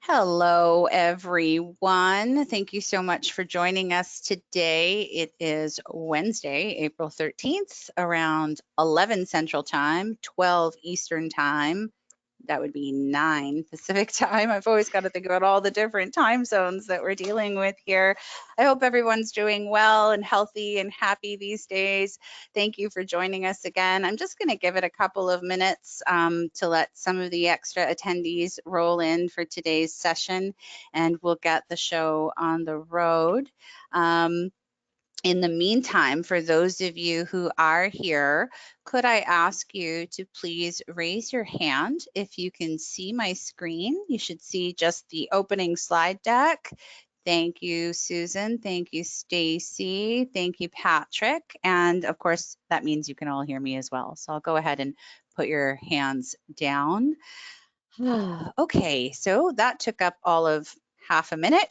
Hello, everyone. Thank you so much for joining us today. It is Wednesday, April 13th, around 11 Central Time, 12 Eastern Time. That would be 9 Pacific Time. I've always got to think about all the different time zones that we're dealing with here. I hope everyone's doing well and healthy and happy these days. Thank you for joining us again. I'm just going to give it a couple of minutes to let some of the extra attendees roll in for today's session, and we'll get the show on the road. In the meantime, for those of you who are here, could I ask you to please raise your hand if you can see my screen? You should see just the opening slide deck. Thank you, Susan. Thank you, Stacy. Thank you, Patrick. And of course, that means you can all hear me as well. So I'll go ahead and put your hands down. Okay, so that took up all of half a minute.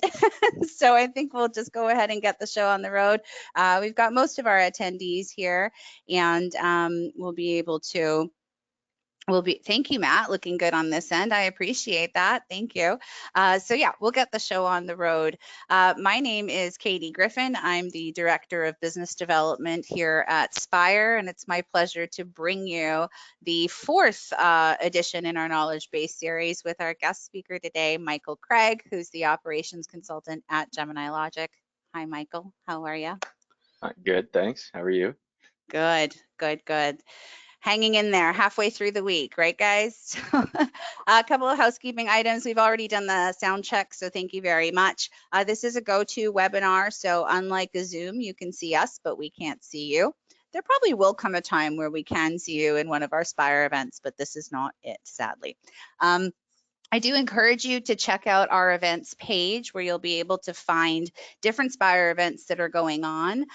So I think we'll just go ahead and get the show on the road. We've got most of our attendees here, and we'll be able to thank you, Matt, looking good on this end. I appreciate that. Thank you. So yeah, we'll get the show on the road. My name is Katie Griffin. I'm the Director of Business Development here at Spire, and it's my pleasure to bring you the fourth edition in our Knowledge Base series with our guest speaker today, Michael Craig, who's the Operations Consultant at Gemini Logic. Hi, Michael. How are you? Good, thanks. How are you? Good, good, good. Hanging in there halfway through the week, right, guys? A couple of housekeeping items. We've already done the sound check, so thank you very much. This is a go-to webinar, so unlike a Zoom, you can see us, but we can't see you. There probably will come a time where we can see you in one of our Spire events, but this is not it, sadly. I do encourage you to check out our events page where you'll be able to find different Spire events that are going on.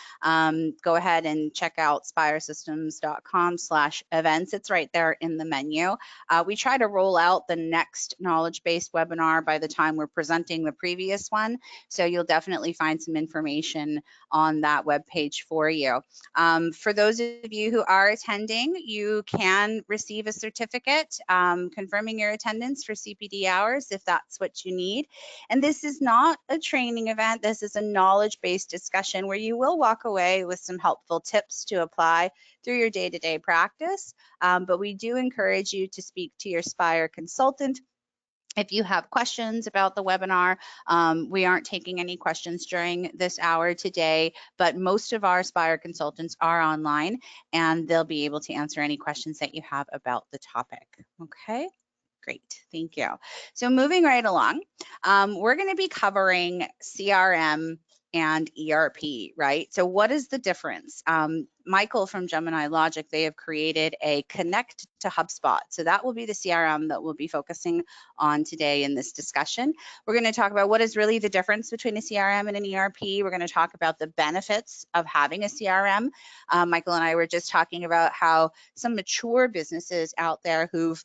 Go ahead and check out spiresystems.com/events. It's right there in the menu. We try to roll out the next knowledge-based webinar by the time we're presenting the previous one. So you'll definitely find some information on that webpage for you. For those of you who are attending, you can receive a certificate confirming your attendance for CPD hours if that's what you need. And this is not a training event. This is a knowledge-based discussion where you will walk away with some helpful tips to apply through your day-to-day practice. But we do encourage you to speak to your Spire consultant if you have questions about the webinar. We aren't taking any questions during this hour today, but most of our Spire consultants are online and they'll be able to answer any questions that you have about the topic. Okay. Great, thank you. So moving right along, we're going to be covering CRM and ERP, right? So what is the difference? Michael from Gemini Logic, they have created a connect to HubSpot. So that will be the CRM that we'll be focusing on today in this discussion. We're going to talk about what is really the difference between a CRM and an ERP. We're going to talk about the benefits of having a CRM. Michael and I were just talking about how some mature businesses out there who've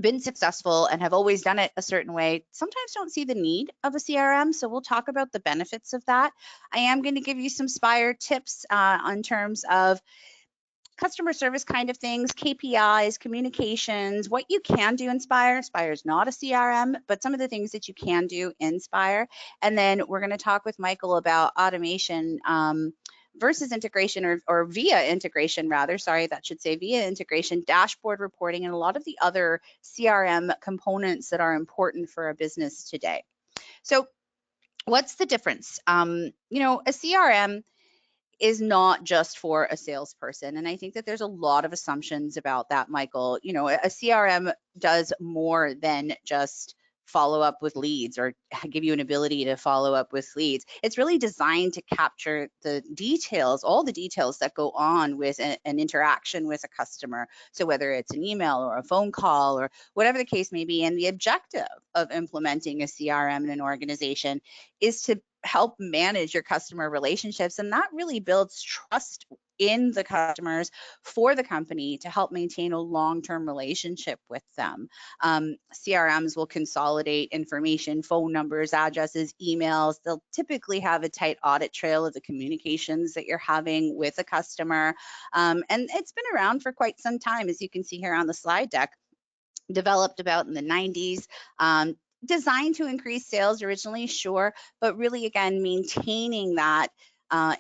been successful and have always done it a certain way sometimes don't see the need of a CRM. So we'll talk about the benefits of that. I am going to give you some Spire tips on terms of customer service kind of things, KPIs, communications, what you can do in Spire. Spire is not a CRM, but some of the things that you can do in Spire. And then we're going to talk with Michael about automation versus integration or via integration rather, sorry, that should say via integration, dashboard reporting, and a lot of the other CRM components that are important for a business today. So what's the difference? You know, a CRM is not just for a salesperson. And I think that there's a lot of assumptions about that, Michael. You know, a CRM does more than just follow up with leads or give you an ability to follow up with leads. It's really designed to capture the details, all the details that go on with an interaction with a customer. So whether it's an email or a phone call or whatever the case may be, and the objective of implementing a CRM in an organization is to help manage your customer relationships. And that really builds trust in the customers for the company to help maintain a long-term relationship with them. CRMs will consolidate information, phone numbers, addresses, emails. They'll typically have a tight audit trail of the communications that you're having with a customer. And it's been around for quite some time, as you can see here on the slide deck, developed about in the 90s. designed to increase sales originally, sure, but really, again, maintaining that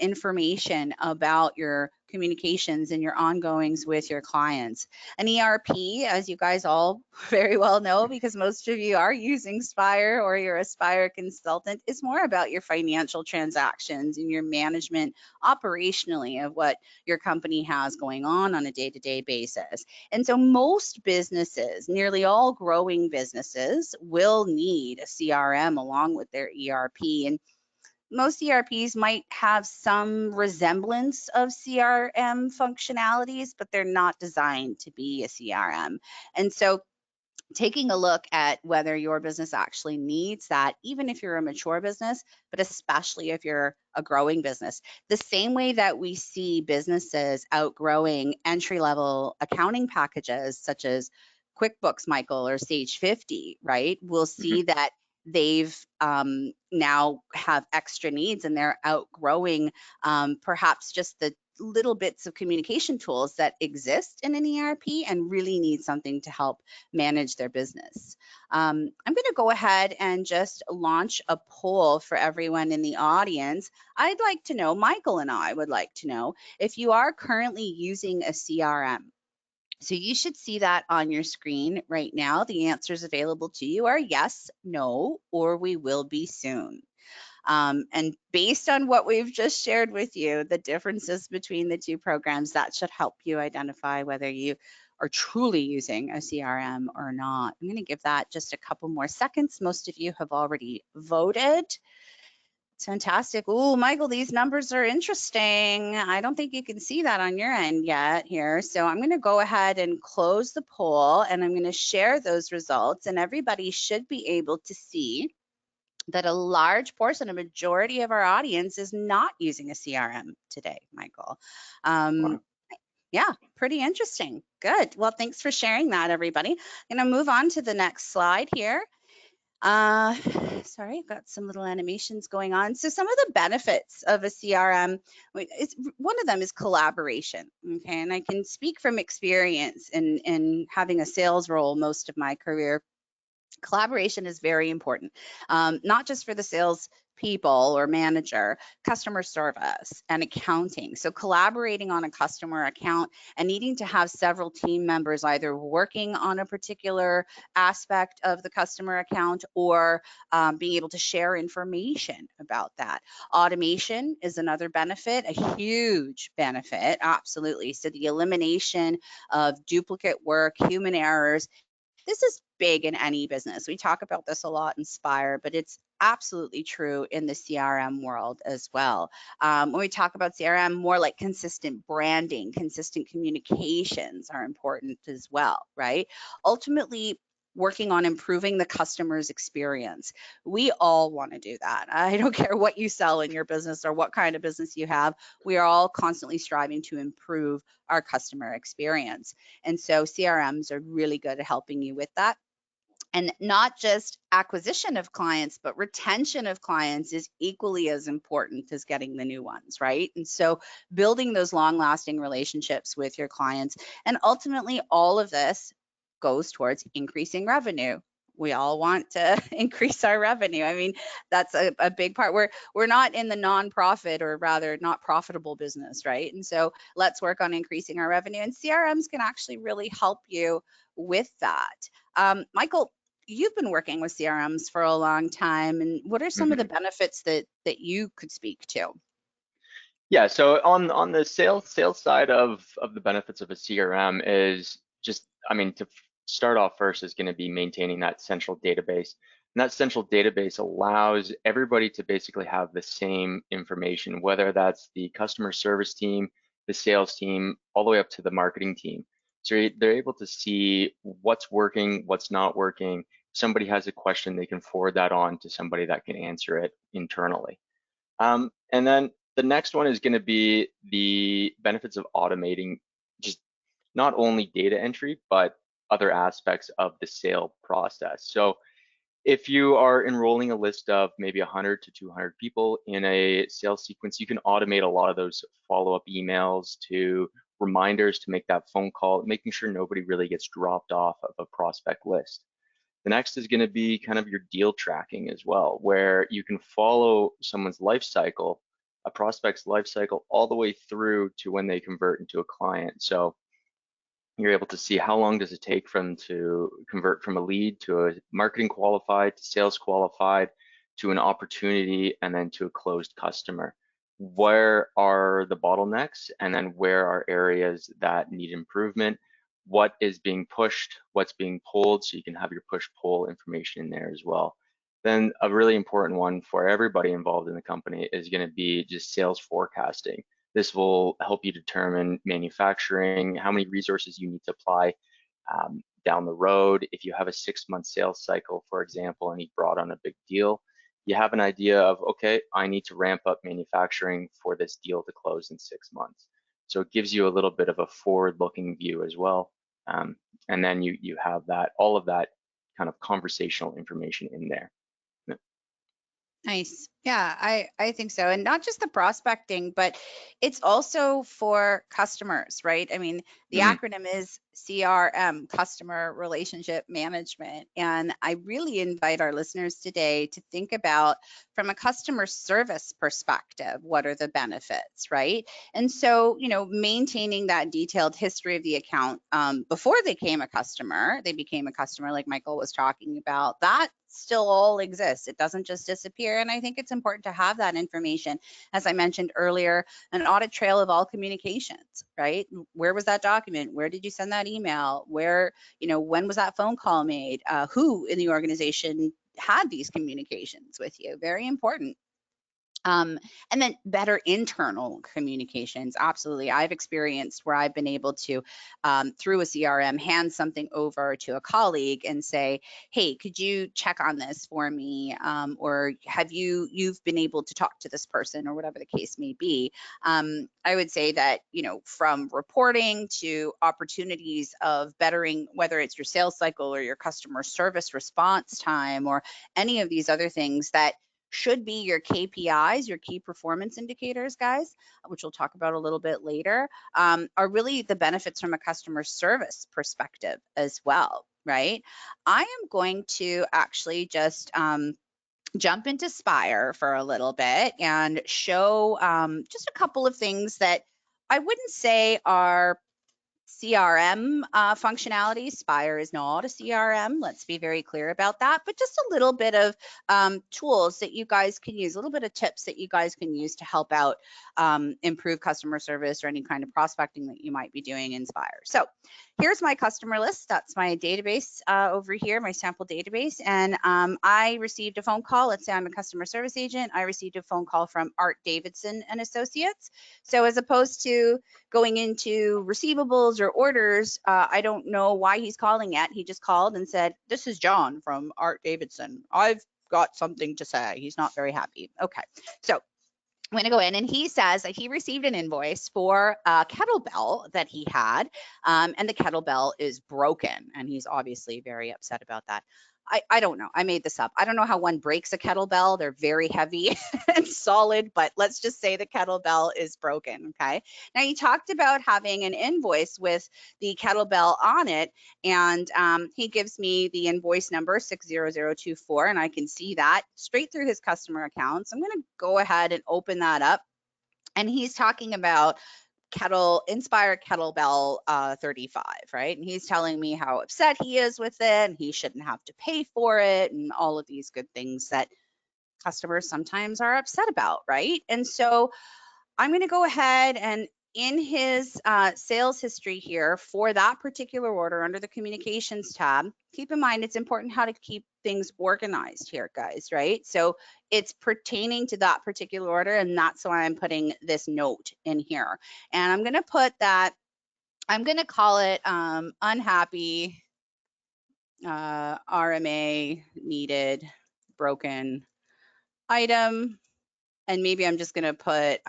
information about your communications and your ongoings with your clients. An ERP, as you guys all very well know, because most of you are using Spire or you're a Spire consultant, is more about your financial transactions and your management operationally of what your company has going on a day-to-day basis. And so most businesses, nearly all growing businesses, will need a CRM along with their ERP. And most ERPs might have some resemblance of CRM functionalities, but they're not designed to be a CRM. And so taking a look at whether your business actually needs that, even if you're a mature business, but especially if you're a growing business. The same way that we see businesses outgrowing entry level accounting packages such as QuickBooks, Michael, or Sage 50, right? We'll Mhm. see that they've now have extra needs and they're outgrowing perhaps just the little bits of communication tools that exist in an ERP and really need something to help manage their business. I'm going to go ahead and just launch a poll for everyone in the audience. I'd like to know, Michael and I would like to know, if you are currently using a CRM. So you should see that on your screen right now. The answers available to you are yes, no, or we will be soon. And based on what we've just shared with you, the differences between the two programs, that should help you identify whether you are truly using a CRM or not. I'm going to give that just a couple more seconds. Most of you have already voted. It's fantastic. Oh, Michael, these numbers are interesting. I don't think you can see that on your end yet here. So I'm going to go ahead and close the poll and I'm going to share those results, and everybody should be able to see that a large portion, a majority of our audience is not using a CRM today, Michael. Um, Wow. yeah, pretty interesting. Good. Well, thanks for sharing that, everybody. I'm going to move on to the next slide here. Uh, Sorry, I've got some little animations going on. So some of the benefits of a CRM, one of them is collaboration. Okay, and I can speak from experience in having a sales role most of my career. Collaboration is very important, not just for the sales people or manager, customer service and accounting. So collaborating on a customer account and needing to have several team members either working on a particular aspect of the customer account or being able to share information about that. Automation is another benefit, a huge benefit, absolutely. So the elimination of duplicate work, human errors, this is big in any business. We talk about this a lot in Spire, but it's absolutely true in the CRM world as well. When we talk about CRM, more like consistent branding, consistent communications are important as well, right? Ultimately, working on improving the customer's experience. We all want to do that. I don't care what you sell in your business or what kind of business you have. We are all constantly striving to improve our customer experience. And so CRMs are really good at helping you with that. And not just acquisition of clients, but retention of clients is equally as important as getting the new ones, right? And so building those long lasting relationships with your clients. And ultimately, all of this goes towards increasing revenue. We all want to increase our revenue. I mean, that's a big part. We're not in the nonprofit, or rather not profitable business, right? And so let's work on increasing our revenue. And CRMs can actually really help you with that. Michael, you've been working with CRMs for a long time, and what are some of the Mhm. benefits that you could speak to? Yeah, so on the sales side of the benefits of a CRM is just, I mean, start off first is going to be maintaining that central database. And that central database allows everybody to basically have the same information, whether that's the customer service team, the sales team, all the way up to the marketing team. So they're able to see what's working, what's not working. If somebody has a question, they can forward that on to somebody that can answer it internally. And then the next one is going to be the benefits of automating just not only data entry, but other aspects of the sale process. So if you are enrolling a list of maybe 100 to 200 people in a sales sequence, you can automate a lot of those follow-up emails to reminders to make that phone call, making sure nobody really gets dropped off of a prospect list. The next is going to be kind of your deal tracking as well, where you can follow someone's life cycle, a prospect's life cycle, all the way through to when they convert into a client. So you're able to see how long does it take from to convert from a lead to a marketing qualified, to sales qualified, to an opportunity, and then to a closed customer. Where are the bottlenecks, and then where are areas that need improvement? What is being pushed, what's being pulled, so you can have your push-pull information in there as well. Then a really important one for everybody involved in the company is going to be just sales forecasting. This will help you determine manufacturing, how many resources you need to apply down the road. If you have a 6-month sales cycle, for example, and you brought on a big deal, you have an idea of, okay, I need to ramp up manufacturing for this deal to close in 6 months. So it gives you a little bit of a forward-looking view as well. And then you have that, all of that kind of conversational information in there. Nice. Yeah, I think so. And not just the prospecting, but it's also for customers, right? I mean, the Mhm. acronym is CRM, Customer Relationship Management. And I really invite our listeners today to think about, from a customer service perspective, what are the benefits, right? And so, maintaining that detailed history of the account before they became a customer, like Michael was talking about, that still all exists. It doesn't just disappear. And I think it's important to have that information. As I mentioned earlier, an audit trail of all communications, right? Where was that document? Where did you send that email? Where, when was that phone call made? Who in the organization had these communications with you? Very important. And then better internal communications. Absolutely. I've experienced where I've been able to, through a CRM, hand something over to a colleague and say, hey, could you check on this for me? Or have you've been able to talk to this person, or whatever the case may be. I would say that, from reporting to opportunities of bettering, whether it's your sales cycle or your customer service response time or any of these other things that should be your KPIs, your key performance indicators, guys, which we'll talk about a little bit later, are really the benefits from a customer service perspective as well, right? I am going to actually just jump into Spire for a little bit and show just a couple of things that I wouldn't say are CRM functionality. Spire is not a CRM. Let's be very clear about that. But just a little bit of tools that you guys can use, a little bit of tips that you guys can use to help out improve customer service or any kind of prospecting that you might be doing in Spire. So here's my customer list. That's my database over here, my sample database. And I received a phone call. Let's say I'm a customer service agent. I received a phone call from Art Davidson and Associates. So as opposed to going into receivables or orders, I don't know why he's calling yet. He just called and said, this is John from Art Davidson. I've got something to say. He's not very happy. Okay, so I'm going to go in, and he says that he received an invoice for a kettlebell that he had, and the kettlebell is broken, and he's obviously very upset about that. I don't know. I made this up. I don't know how one breaks a kettlebell. They're very heavy and solid, but let's just say the kettlebell is broken, okay? Now, he talked about having an invoice with the kettlebell on it, and he gives me the invoice number 60024, and I can see that straight through his customer accounts. I'm going to go ahead and open that up, and he's talking about Inspire kettlebell 35, right? And he's telling me how upset he is with it, and he shouldn't have to pay for it, and all of these good things that customers sometimes are upset about, right? And so I'm going to go ahead and in his sales history here for that particular order under the communications tab, keep in mind it's important how to keep things organized here, guys, right? So it's pertaining to that particular order, and that's why I'm putting this note in here. And I'm going to put that, I'm going to call it unhappy RMA needed broken item. And maybe I'm just going to put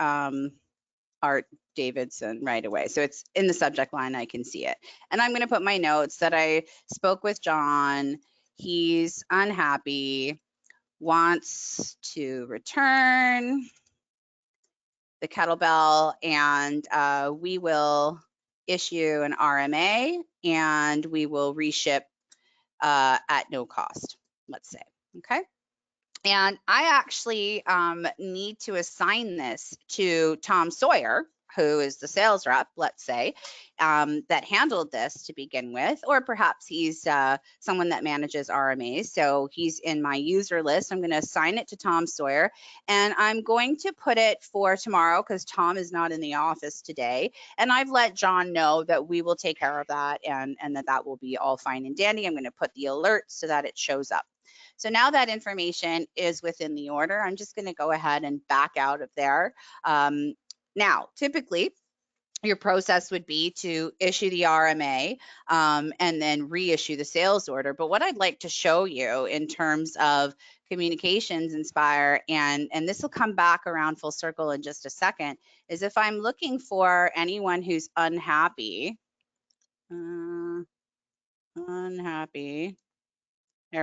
Art Davidson right away. So it's in the subject line, I can see it. And I'm going to put my notes that I spoke with John. He's unhappy, wants to return the kettlebell, and we will issue an RMA, and we will reship at no cost, let's say, okay? And I actually need to assign this to Tom Sawyer, who is the sales rep, let's say, that handled this to begin with, or perhaps he's someone that manages RMAs. So he's in my user list. I'm going to assign it to Tom Sawyer, and I'm going to put it for tomorrow because Tom is not in the office today. And I've let John know that we will take care of that and that will be all fine and dandy. I'm going to put the alert so that it shows up. So now that information is within the order, I'm just going to go ahead and back out of there. Now, typically, your process would be to issue the RMA and then reissue the sales order. But what I'd like to show you in terms of communications in Spire, and this will come back around full circle in just a second, is if I'm looking for anyone who's unhappy, there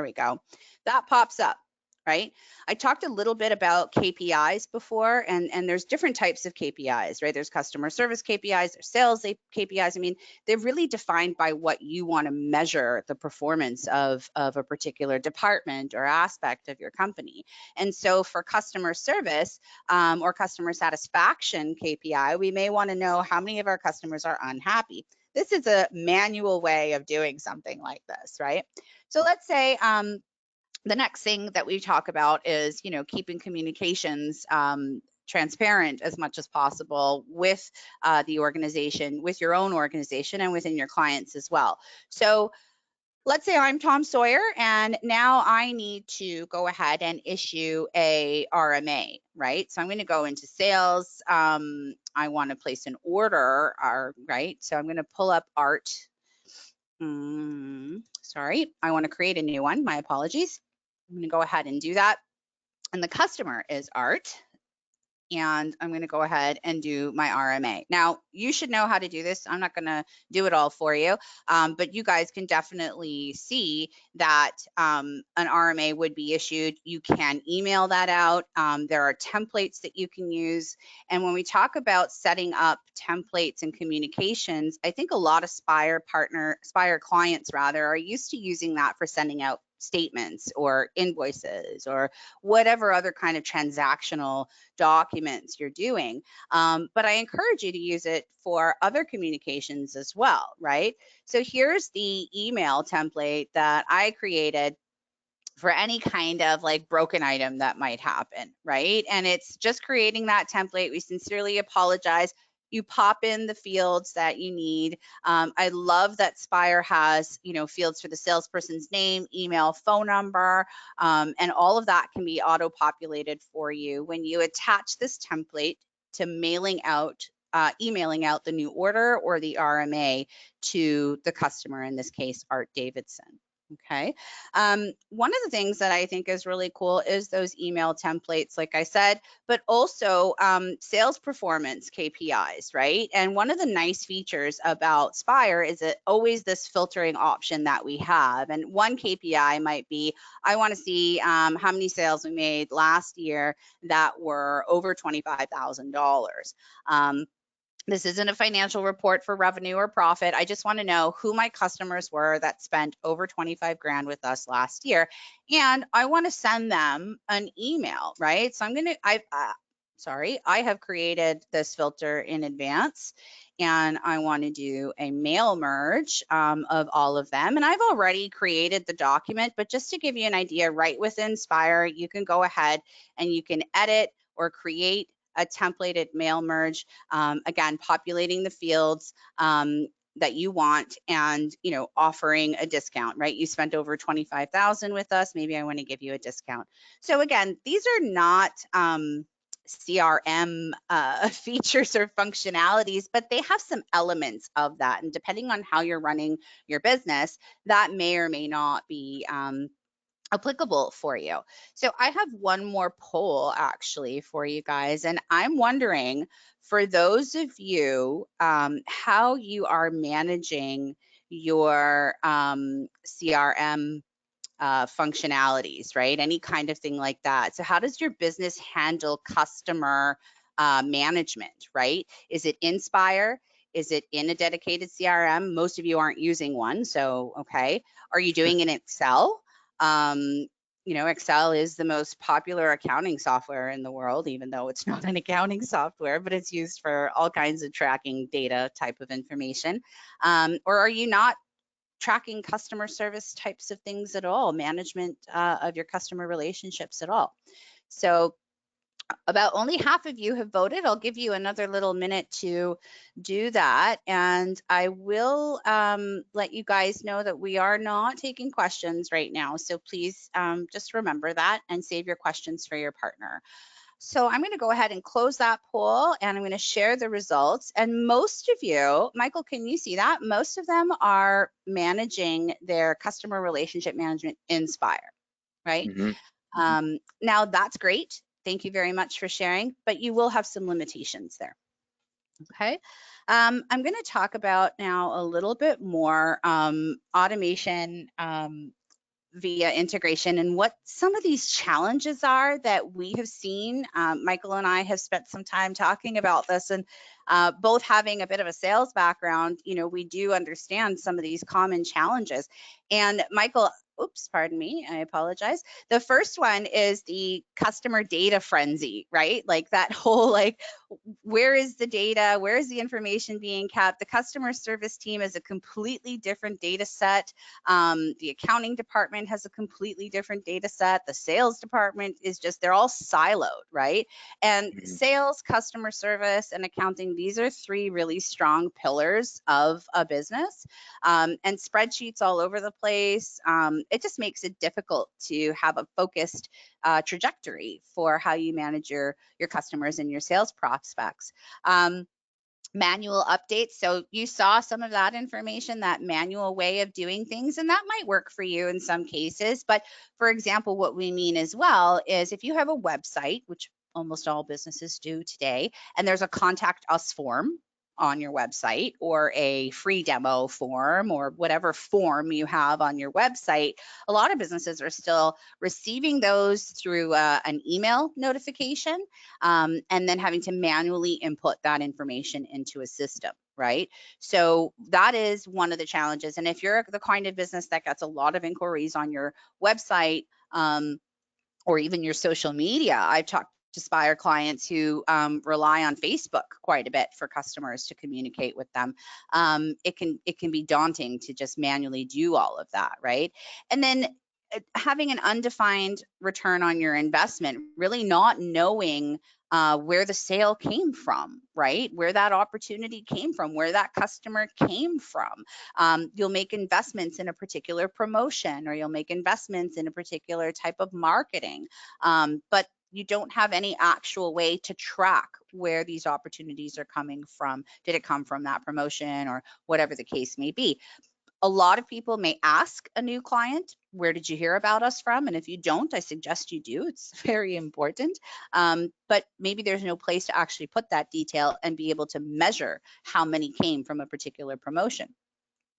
we go. That pops up, right? I talked a little bit about KPIs before, and there's different types of KPIs, right? There's customer service KPIs, there's sales KPIs. I mean, they're really defined by what you want to measure the performance of a particular department or aspect of your company. And so for customer service or customer satisfaction KPI, we may want to know how many of our customers are unhappy. This is a manual way of doing something like this, right? So let's say the next thing that we talk about is, keeping communications transparent as much as possible with the organization, with your own organization, and within your clients as well. So let's say I'm Tom Sawyer, and now I need to go ahead and issue a RMA, right? So I'm going to go into sales. I want to place an order, right? So I'm going to pull up Art. Sorry, I want to create a new one. My apologies. I'm going to go ahead and do that. And the customer is Art. And I'm going to go ahead and do my RMA. Now, you should know how to do this. I'm not going to do it all for you, but you guys can definitely see that an RMA would be issued. You can email that out. There are templates that you can use. And when we talk about setting up templates and communications, I think a lot of Spire clients rather are used to using that for sending out statements or invoices or whatever other kind of transactional documents you're doing. But I encourage you to use it for other communications as well, right? So here's the email template that I created for any kind of like broken item that might happen, right? And it's just creating that template. We sincerely apologize. You pop in the fields that you need. I love that Spire has, fields for the salesperson's name, email, phone number, and all of that can be auto-populated for you. When you attach this template to emailing out the new order or the RMA to the customer, in this case, Art Davidson. Okay. One of the things that I think is really cool is those email templates, like I said, but also sales performance KPIs, right? And one of the nice features about Spire is it always this filtering option that we have. And one KPI might be, I want to see how many sales we made last year that were over $25,000. This isn't a financial report for revenue or profit. I just want to know who my customers were that spent over 25 grand with us last year. And I want to send them an email, right? So I have created this filter in advance, and I want to do a mail merge of all of them. And I've already created the document, but just to give you an idea, right within Spire, you can go ahead and you can edit or create a templated mail merge, again, populating the fields that you want and, offering a discount, right? You spent over 25,000 with us. Maybe I want to give you a discount. So again, these are not CRM features or functionalities, but they have some elements of that. And depending on how you're running your business, that may or may not be applicable for you. So I have one more poll actually for you guys, and I'm wondering for those of you how you are managing your CRM functionalities, right? Any kind of thing like that. So how does your business handle customer management, right? Is it Inspire? Is it in a dedicated CRM? Most of you aren't using one, so okay. Are you doing it in Excel? Excel is the most popular accounting software in the world, even though it's not an accounting software, but it's used for all kinds of tracking data type of information. Or are you not tracking customer service types of things at all, management of your customer relationships at all? So about only half of you have voted. I'll give you another little minute to do that. And I will let you guys know that we are not taking questions right now. So please just remember that and save your questions for your partner. So I'm going to go ahead and close that poll, and I'm going to share the results. And most of you, Michael, can you see that? Most of them are managing their customer relationship management in Spire, right? Now that's great. Thank you very much for sharing, but you will have some limitations there. Okay. I'm going to talk about now a little bit more automation via integration and what some of these challenges are that we have seen. Michael and I have spent some time talking about this, and both having a bit of a sales background, we do understand some of these common challenges. And Michael, oops, pardon me, I apologize. The first one is the customer data frenzy, right? Like that whole where is the data? Where is the information being kept? The customer service team is a completely different data set. The accounting department has a completely different data set. The sales department is they're all siloed, right? And sales, customer service, and accounting, these are three really strong pillars of a business. And spreadsheets all over the place. It just makes it difficult to have a focused trajectory for how you manage your customers and your sales prospects. Manual updates. So you saw some of that information, that manual way of doing things, and that might work for you in some cases. But for example, what we mean as well is if you have a website, which almost all businesses do today, and there's a contact us form on your website, or a free demo form, or whatever form you have on your website, a lot of businesses are still receiving those through an email notification, and then having to manually input that information into a system, right? So that is one of the challenges. And if you're the kind of business that gets a lot of inquiries on your website, or even your social media, I've talked to Spire clients who rely on Facebook quite a bit for customers to communicate with them. It can be daunting to just manually do all of that, right? And then having an undefined return on your investment, really not knowing where the sale came from, right? Where that opportunity came from, where that customer came from. You'll make investments in a particular promotion, or you'll make investments in a particular type of marketing, but you don't have any actual way to track where these opportunities are coming from. Did it come from that promotion, or whatever the case may be? A lot of people may ask a new client, where did you hear about us from? And if you don't, I suggest you do. It's very important. But maybe there's no place to actually put that detail and be able to measure how many came from a particular promotion.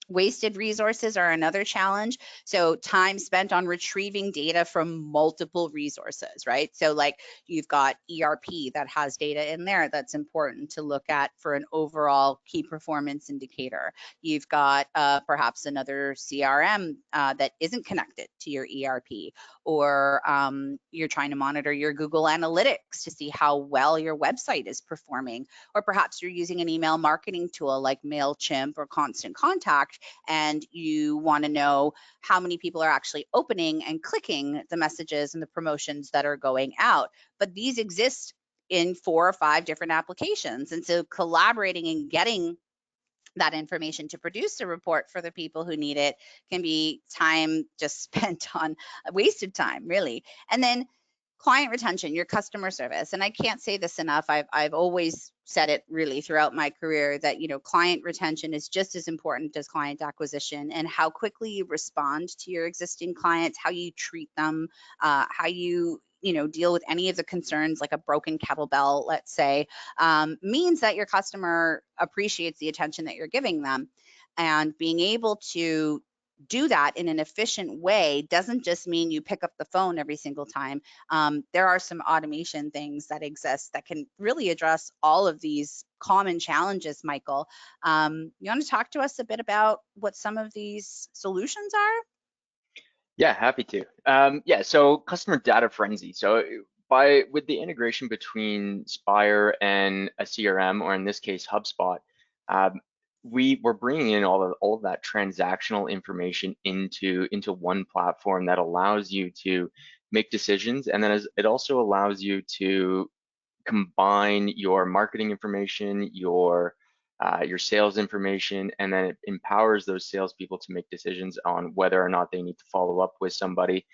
Wasted resources are another challenge. So time spent on retrieving data from multiple resources, right? So like you've got ERP that has data in there that's important to look at for an overall key performance indicator. You've got perhaps another CRM that isn't connected to your ERP, or you're trying to monitor your Google Analytics to see how well your website is performing, or perhaps you're using an email marketing tool like MailChimp or Constant Contact, and you want to know how many people are actually opening and clicking the messages and the promotions that are going out. But these exist in 4 or 5 different applications. And so collaborating and getting that information to produce a report for the people who need it can be time just spent on wasted time, really. And then client retention, your customer service. And I can't say this enough. I've always said it really throughout my career that, client retention is just as important as client acquisition, and how quickly you respond to your existing clients, how you treat them, how you deal with any of the concerns, like a broken kettlebell, let's say, means that your customer appreciates the attention that you're giving them. And being able to do that in an efficient way doesn't just mean you pick up the phone every single time. There are some automation things that exist that can really address all of these common challenges, Michael. You want to talk to us a bit about what some of these solutions are? Yeah, happy to. Yeah, so customer data frenzy. So by with the integration between Spire and a CRM, or in this case HubSpot, um, we're bringing in all of that transactional information into one platform that allows you to make decisions, and then it also allows you to combine your marketing information, your sales information, and then it empowers those salespeople to make decisions on whether or not they need to follow up with somebody,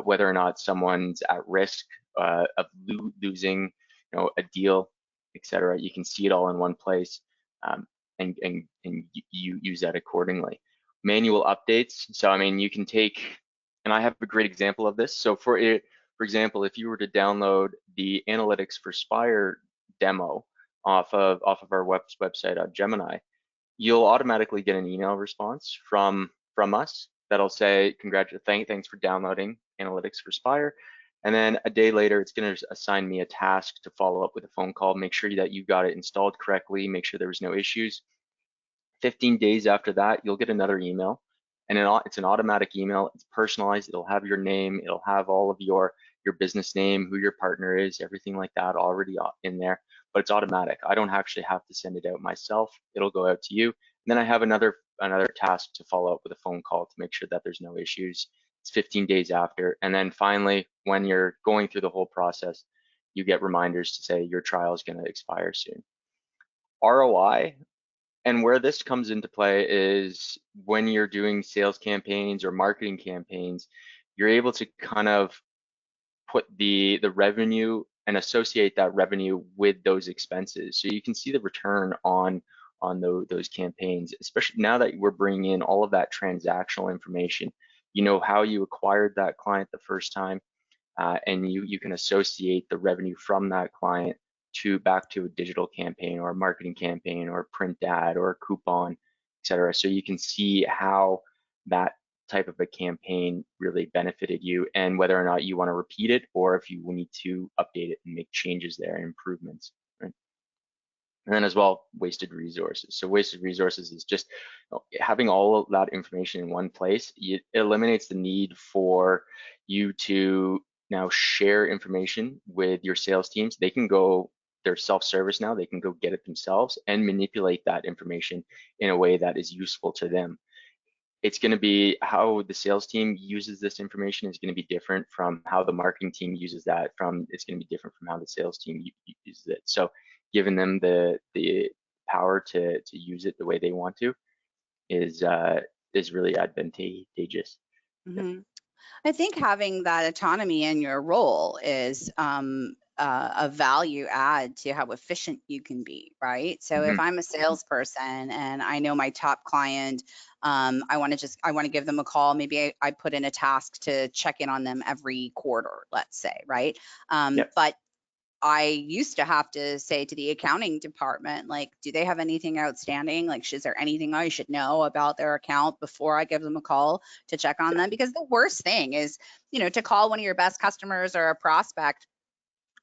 whether or not someone's at risk of losing, a deal, etc. You can see it all in one place, um, and you use that accordingly. Manual updates. So I mean, you can take, and I have a great example of this. So for example, if you were to download the analytics for Spire demo off of our website on Gemini, you'll automatically get an email response from us that'll say, thanks for downloading analytics for Spire. And then a day later, it's going to assign me a task to follow up with a phone call, make sure that you got it installed correctly, make sure there was no issues. 15 days after that, you'll get another email, and it's an automatic email. It's personalized. It'll have your name. It'll have all of your business name, who your partner is, everything like that already in there. But it's automatic. I don't actually have to send it out myself. It'll go out to you. And then I have another task to follow up with a phone call to make sure that there's no issues. It's 15 days after, and then finally, when you're going through the whole process, you get reminders to say your trial is going to expire soon. ROI. And where this comes into play is when you're doing sales campaigns or marketing campaigns, you're able to kind of put the revenue and associate that revenue with those expenses. So you can see the return on those campaigns, especially now that we're bringing in all of that transactional information. You know how you acquired that client the first time, and you can associate the revenue from that client back to a digital campaign or a marketing campaign or a print ad or a coupon, et cetera. So you can see how that type of a campaign really benefited you and whether or not you want to repeat it or if you need to update it and make changes there and improvements. Right? And then as well, wasted resources. So wasted resources is just having all of that information in one place. It eliminates the need for you to now share information with your sales teams. They're self-service now. They can go get it themselves and manipulate that information in a way that is useful to them. It's going to be how the sales team uses this information is going to be different from how the marketing team uses that. It's going to be different from how the sales team uses it. So giving them the power to use it the way they want to is really advantageous. Yeah. Mhm. I think having that autonomy in your role is a value add to how efficient you can be, right? So if Mm-hmm. I'm a salesperson and I know my top client, I want to give them a call. Maybe I put in a task to check in on them every quarter, let's say, right? Yep. But I used to have to say to the accounting department, like, do they have anything outstanding? Like, is there anything I should know about their account before I give them a call to check on Yeah. them? Because the worst thing is, to call one of your best customers or a prospect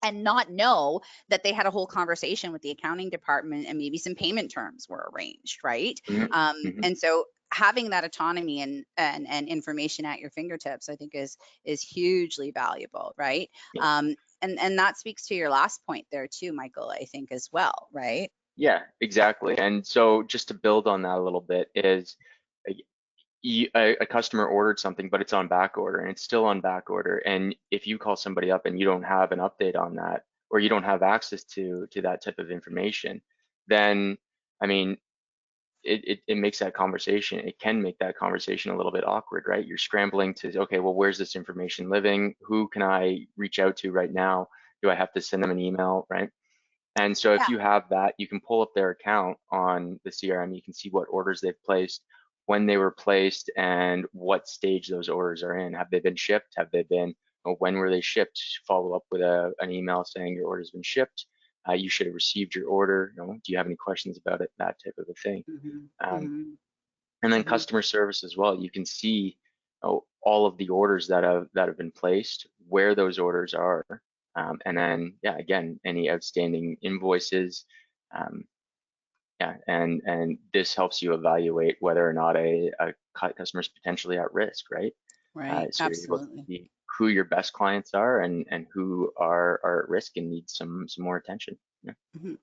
and not know that they had a whole conversation with the accounting department and maybe some payment terms were arranged, right? Mm-hmm. Mm-hmm. And so having that autonomy and information at your fingertips, I think is hugely valuable, right? Yeah. And that speaks to your last point there too, Michael, I think as well, right? Yeah, exactly. And so just to build on that a little bit is a customer ordered something, but it's on back order and it's still on back order. And if you call somebody up and you don't have an update on that, or you don't have access to that type of information, then I mean, it makes that conversation, it can make that conversation a little bit awkward, right? You're scrambling to, okay, well, where's this information living? Who can I reach out to right now? Do I have to send them an email, right? And so if Yeah. you have that, you can pull up their account on the CRM. You can see what orders they've placed, when they were placed, and what stage those orders are in. Have they been shipped? Have they been, or when were they shipped? Follow up with an email saying your order's been shipped. You should have received your order. Do you have any questions about it? That type of a thing. Hmm. Um, Hmm. And then Mhm. customer service as well. You can see all of the orders that have been placed, where those orders are, and then yeah, again, any outstanding invoices. Um, yeah, and this helps you evaluate whether or not a customer is potentially at risk, right? Right. So you're able to Absolutely. see who your best clients are and who are at risk and need some more attention. Yeah. Mhm.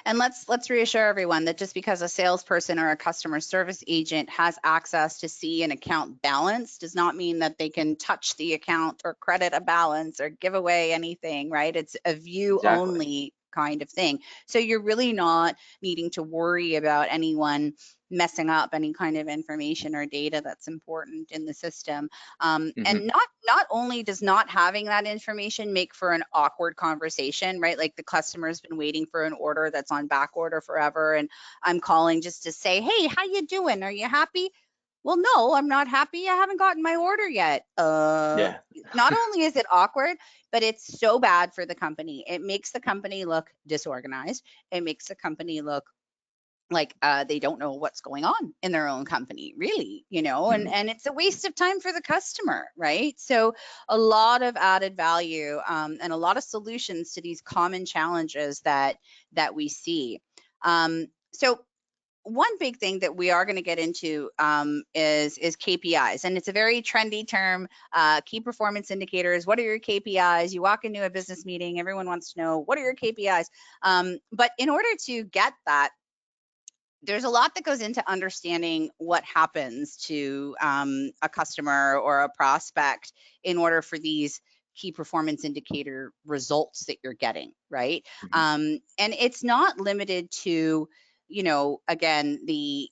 And let's reassure everyone that just because a salesperson or a customer service agent has access to see an account balance does not mean that they can touch the account or credit a balance or give away anything, right? It's a view Exactly. only kind of thing. So you're really not needing to worry about anyone messing up any kind of information or data that's important in the system. Hmm. And not only does not having that information make for an awkward conversation, right? Like the customer's been waiting for an order that's on back order forever, and I'm calling just to say, "Hey, how you doing? Are you happy?" Well, no, I'm not happy. I haven't gotten my order yet. Yeah. Not only is it awkward, but it's so bad for the company. It makes the company look disorganized. It makes the company look like they don't know what's going on in their own company, really, and Hmm. it's a waste of time for the customer, right? So a lot of added value, and a lot of solutions to these common challenges that we see. So one big thing that we are going to get into, is KPIs, and it's a very trendy term. Key performance indicators. What are your KPIs? You walk into a business meeting, everyone wants to know what are your KPIs. But in order to get that, there's a lot that goes into understanding what happens to, a customer or a prospect in order for these key performance indicator results that you're getting, right? Hmm. And it's not limited to, again, the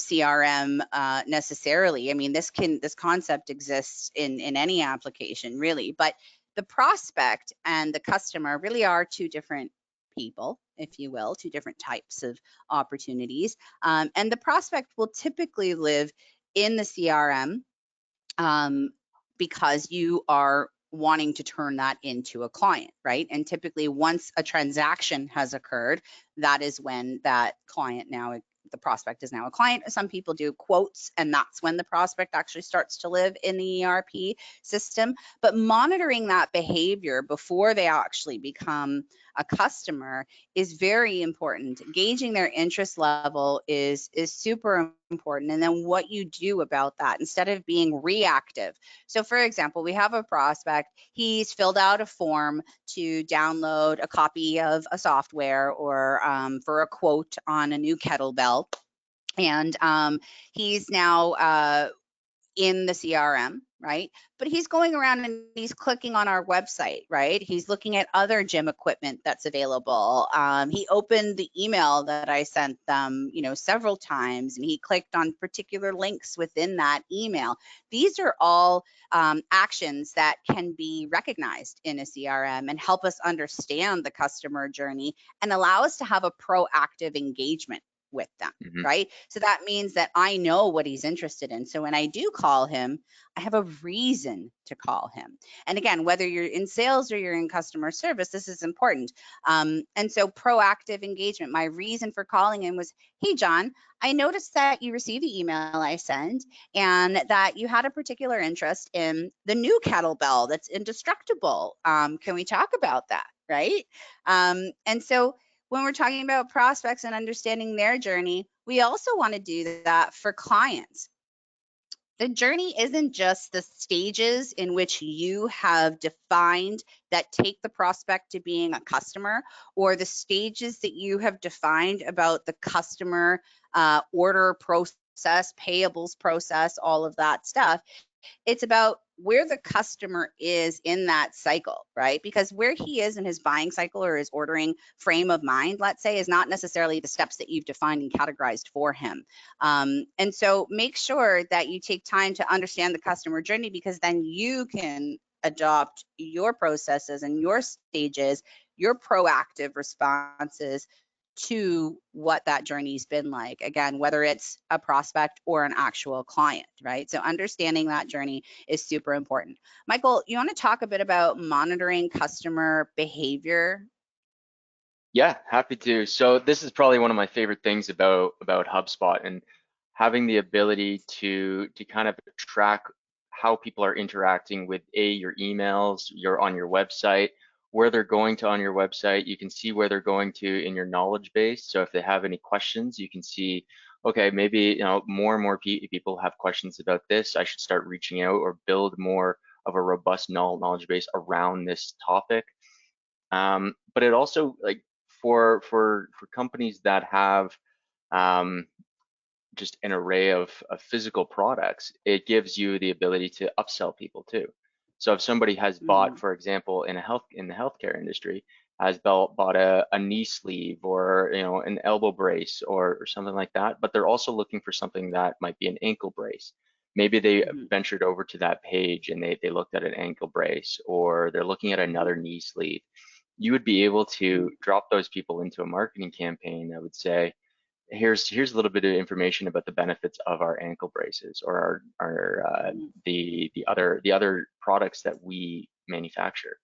CRM, necessarily. I mean, this concept exists in any application, really. But the prospect and the customer really are two different people, if you will, two different types of opportunities. And the prospect will typically live in the CRM, um, because you are wanting to turn that into a client, right? And typically, once a transaction has occurred, that is when that client now, the prospect is now a client. Some people do quotes, and that's when the prospect actually starts to live in the ERP system. But monitoring that behavior before they actually become a customer is very important. Gauging their interest level is super important, and then what you do about that instead of being reactive. So for example, we have a prospect, he's filled out a form to download a copy of a software, or for a quote on a new kettlebell, and he's now in the CRM, right? But he's going around and he's clicking on our website, right? He's looking at other gym equipment that's available. He opened the email that I sent them, several times, and he clicked on particular links within that email. These are all, actions that can be recognized in a CRM and help us understand the customer journey and allow us to have a proactive engagement with them, Hmm. right? So that means that I know what he's interested in. So when I do call him, I have a reason to call him. And again, whether you're in sales or you're in customer service, this is important. And so proactive engagement. My reason for calling him was, hey, John, I noticed that you received the email I sent and that you had a particular interest in the new kettlebell that's indestructible. Can we talk about that? Right. And so when we're talking about prospects and understanding their journey, we also want to do that for clients. The journey isn't just the stages in which you have defined that take the prospect to being a customer, or the stages that you have defined about the customer, order process, payables process, all of that stuff. It's about where the customer is in that cycle, right? Because where he is in his buying cycle or his ordering frame of mind, let's say, is not necessarily the steps that you've defined and categorized for him. And so make sure that you take time to understand the customer journey, because then you can adopt your processes and your stages, your proactive responses to what that journey's been like. Again, whether it's a prospect or an actual client, right? So understanding that journey is super important. Michael, you want to talk a bit about monitoring customer behavior? Yeah, happy to. So this is probably one of my favorite things about HubSpot, and having the ability to kind of track how people are interacting with your emails, on your website, where they're going to on your website. You can see where they're going to in your knowledge base. So if they have any questions, you can see, okay, maybe more and more people have questions about this. I should start reaching out or build more of a robust knowledge base around this topic. But it also, like, for companies that have um, just an array of physical products, it gives you the ability to upsell people too. So if somebody has bought, Mm, for example, in the healthcare industry, has bought a knee sleeve, or an elbow brace, or something like that, but they're also looking for something that might be an ankle brace. Maybe they mhm, ventured over to that page and they looked at an ankle brace, or they're looking at mhm, another knee sleeve. You would be able to mhm, drop those people into a marketing campaign that would say, here's a little bit of information about the benefits of our ankle braces, or mhm, the other products that we manufacture.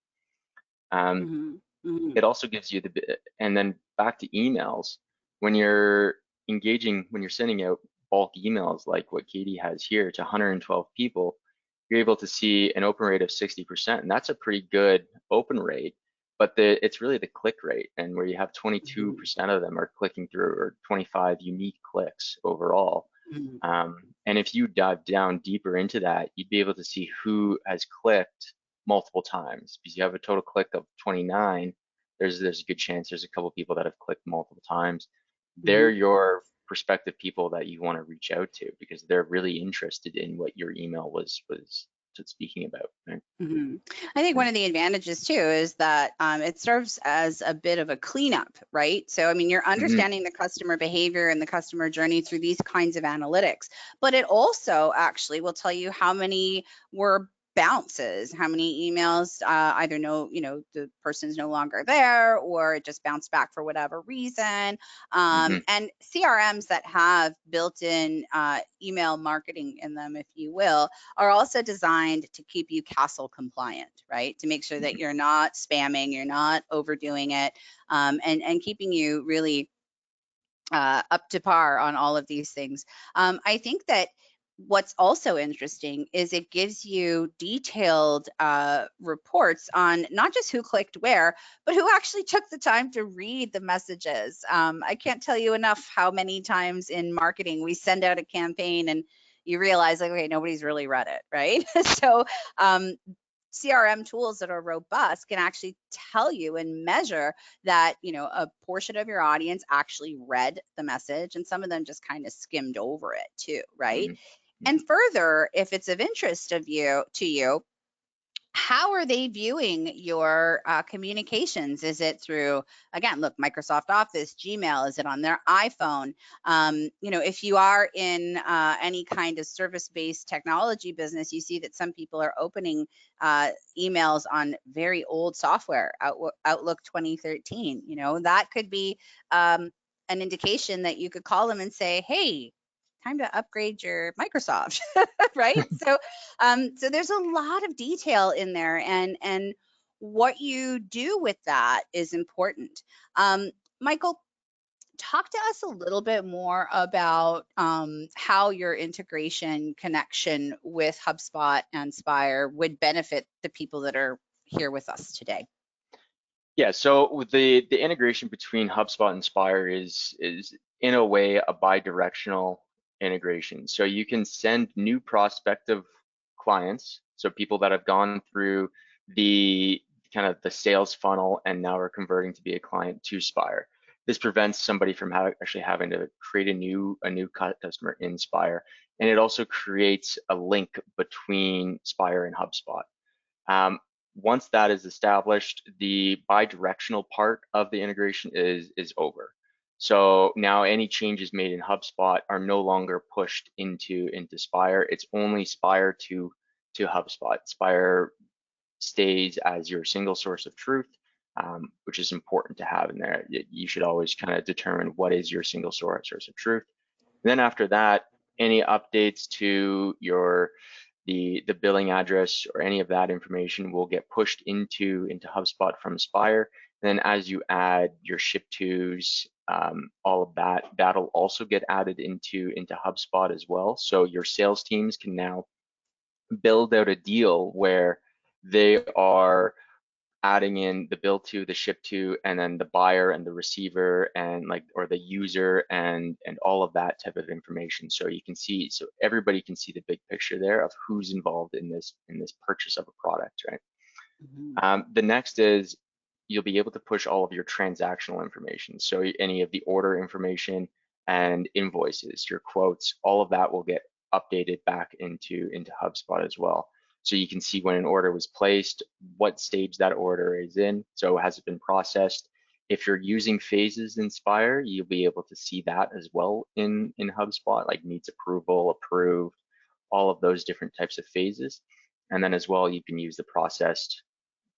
Um, mhm, mhm, it also gives you and then back to emails. When you're when you're sending out bulk emails like what Katie has here to 112 people, you're able to see an open rate of 60%, and that's a pretty good open rate. But it's really the click rate, and where you have mhm, 22% of them are clicking through, or 25 unique clicks overall. mhm, And if you dive down deeper into that, you'd be able to see who has clicked multiple times, because you have a total click of 29. There's a good chance there's a couple people that have clicked multiple times. They're mhm. your prospective people that you want to reach out to, because they're really interested in what your email was speaking about. Right? Mhm. I think one of the advantages too is that it serves as a bit of a cleanup, right? So, I mean, you're Mm-hmm. understanding the customer behavior and the customer journey through these kinds of analytics, but it also actually will tell you how many were bounces, how many emails either the person's no longer there, or it just bounced back for whatever reason. Mm-hmm. And CRMs that have built-in email marketing in them, if you will, are also designed to keep you castle compliant, right? To make sure that Mm-hmm. you're not spamming, you're not overdoing it, and keeping you really up to par on all of these things. I think that what's also interesting is it gives you detailed reports on not just who clicked where, but who actually took the time to read the messages. I can't tell you enough how many times in marketing we send out a campaign and you realize, like, okay, nobody's really read it, right? So um, CRM tools that are robust can actually tell you and measure that, a portion of your audience actually read the message and some of them just kind of skimmed over it too, right? Mm-hmm. And further, if it's of interest to you, how are they viewing your communications? Is it through, again, look, Microsoft Office, Gmail? Is it on their iPhone? If you are in any kind of service-based technology business, you see that some people are opening emails on very old software, Outlook 2013. That could be an indication that you could call them and say, hey, time to upgrade your Microsoft, right? So there's a lot of detail in there, and what you do with that is important. Michael, talk to us a little bit more about how your integration connection with HubSpot and Spire would benefit the people that are here with us today. Yeah, so with the integration between HubSpot and Spire is in a way a bi-directional integration. So you can send new prospective clients, so people that have gone through the kind of the sales funnel and now are converting to be a client, to Spire. This prevents somebody from actually having to create a new customer in Spire, and it also creates a link between Spire and HubSpot. Um, Once that is established, the bi-directional part of the integration is over. So now any changes made in HubSpot are no longer pushed into Spire. It's only Spire to HubSpot. Spire stays as your single source of truth, which is important to have in there. You should always kind of determine what is your single source of truth. And then after that, any updates to the billing address or any of that information will get pushed into HubSpot from Spire, Then as you add your ship tos, all of that, that'll also get added into HubSpot as well. So your sales teams can now build out a deal where they are adding in the bill to, the ship to, and then the buyer and the receiver and like, or the user and all of that type of information. So you can see, so everybody can see the big picture there of who's involved in this purchase of a product, right? Mhm. The next is you'll be able to push all of your transactional information. So any of the order information and invoices, your quotes, all of that will get updated back into HubSpot as well. So you can see when an order was placed, what stage that order is in. So has it been processed? If you're using phases in Spire, you'll be able to see that as well in HubSpot, like needs approval, approved, all of those different types of phases. And then as well, you can use the processed,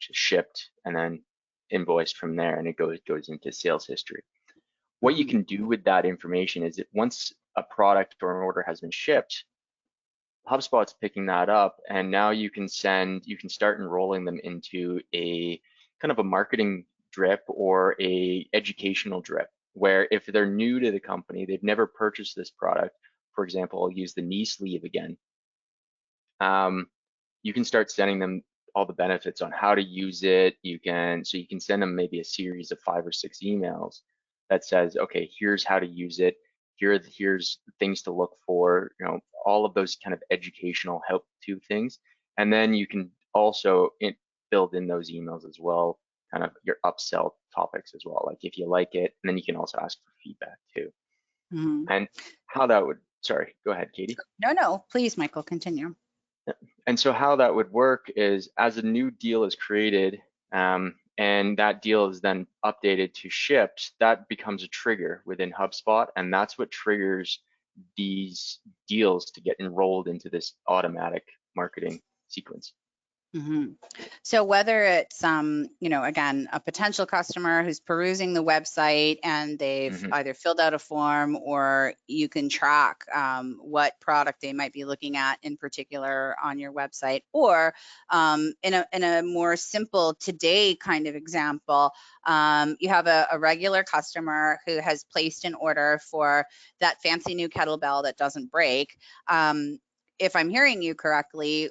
shipped, and then invoiced from there, and it goes into sales history. What you Mhm. can do with that information is that once a product or an order has been shipped, HubSpot's picking that up, and now you can start enrolling them into a kind of a marketing drip or a educational drip, where if they're new to the company, they've never purchased this product. For example, I'll use the knee sleeve again. Um, you can start sending them all the benefits on how to use it. You can send them maybe a series of 5 or 6 emails that says, okay, here's how to use it. Here's things to look for, all of those kind of educational help to things. And then you can also build in those emails as well, kind of your upsell topics as well. Like if you like it, and then you can also ask for feedback too. Mhm. And how that would, sorry, go ahead, Katie. No, no, please, Michael, continue. And so how that would work is as a new deal is created, and that deal is then updated to shipped, that becomes a trigger within HubSpot, and that's what triggers these deals to get enrolled into this automatic marketing sequence. Mhm. So whether it's again, a potential customer who's perusing the website and they've Hmm. either filled out a form, or you can track what product they might be looking at in particular on your website, or in a more simple today kind of example, you have a regular customer who has placed an order for that fancy new kettlebell that doesn't break. If I'm hearing you correctly,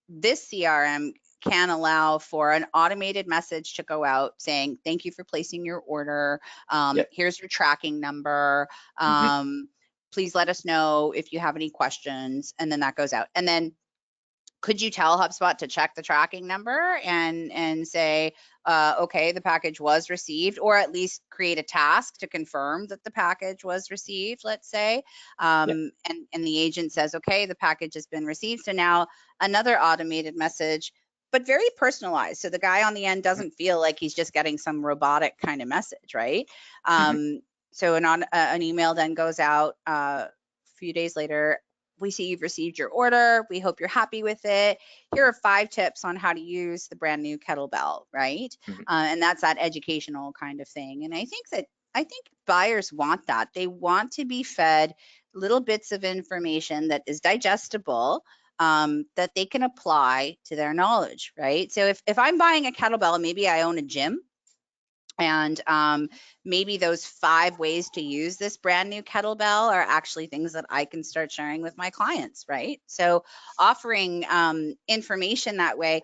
this CRM can allow for an automated message to go out saying, thank you for placing your order. Yep. Here's your tracking number. Hmm. Please let us know if you have any questions. And then that goes out. And then could you tell HubSpot to check the tracking number and say, okay, the package was received, or at least create a task to confirm that the package was received, let's say, Yep. and the agent says, okay, the package has been received. So now another automated message, but very personalized. So the guy on the end Hmm. doesn't feel like he's just getting some robotic kind of message, right? Hmm. So an email then goes out a few days later. We see you've received your order. We hope you're happy with it. Here are 5 tips on how to use the brand new kettlebell, right? Hmm. And that's that educational kind of thing. And I think buyers want that. They want to be fed little bits of information that is digestible, that they can apply to their knowledge, right? So if I'm buying a kettlebell, maybe I own a gym, and maybe those 5 ways to use this brand new kettlebell are actually things that I can start sharing with my clients, right? So offering information that way.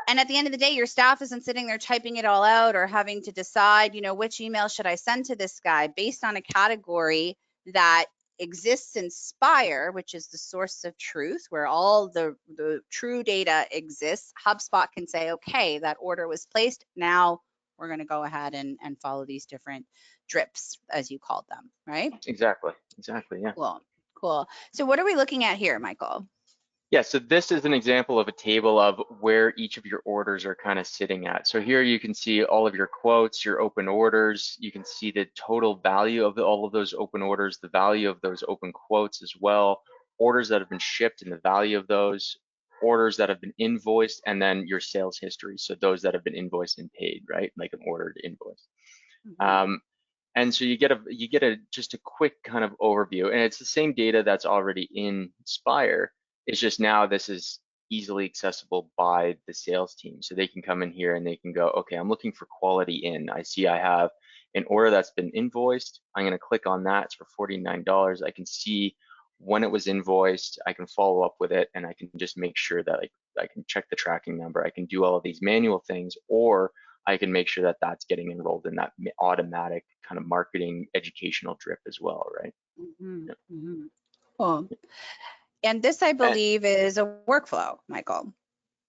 And at the end of the day, your staff isn't sitting there typing it all out or having to decide, which email should I send to this guy based on a category that exists in Spire, which is the source of truth, where all the true data exists. HubSpot can say, okay, that order was placed. Now we're going to go ahead and follow these different drips, as you called them, right? Exactly. Exactly. Yeah. Cool. Cool. So what are we looking at here, Michael? Yeah, so this is an example of a table of where each of your orders are kind of sitting at. So here you can see all of your quotes, your open orders. You can see the total value of all of those open orders, the value of those open quotes as well, orders that have been shipped and the value of those, orders that have been invoiced, and then your sales history. So those that have been invoiced and paid, right? Like an ordered invoice. Mm-hmm. Um, and so you get a just a quick kind of overview, and it's the same data that's already in Spire. It's just now this is easily accessible by the sales team. So they can come in here and they can go, okay, I'm looking for quality in. I see I have an order that's been invoiced. I'm going to click on that. It's for $49. I can see when it was invoiced. I can follow up with it, and I can just make sure that I can check the tracking number. I can do all of these manual things, or I can make sure that that's getting enrolled in that automatic kind of marketing educational drip as well, right? Mhm, Yeah. mhm. Cool. And this, I And believe, is a workflow, Michael.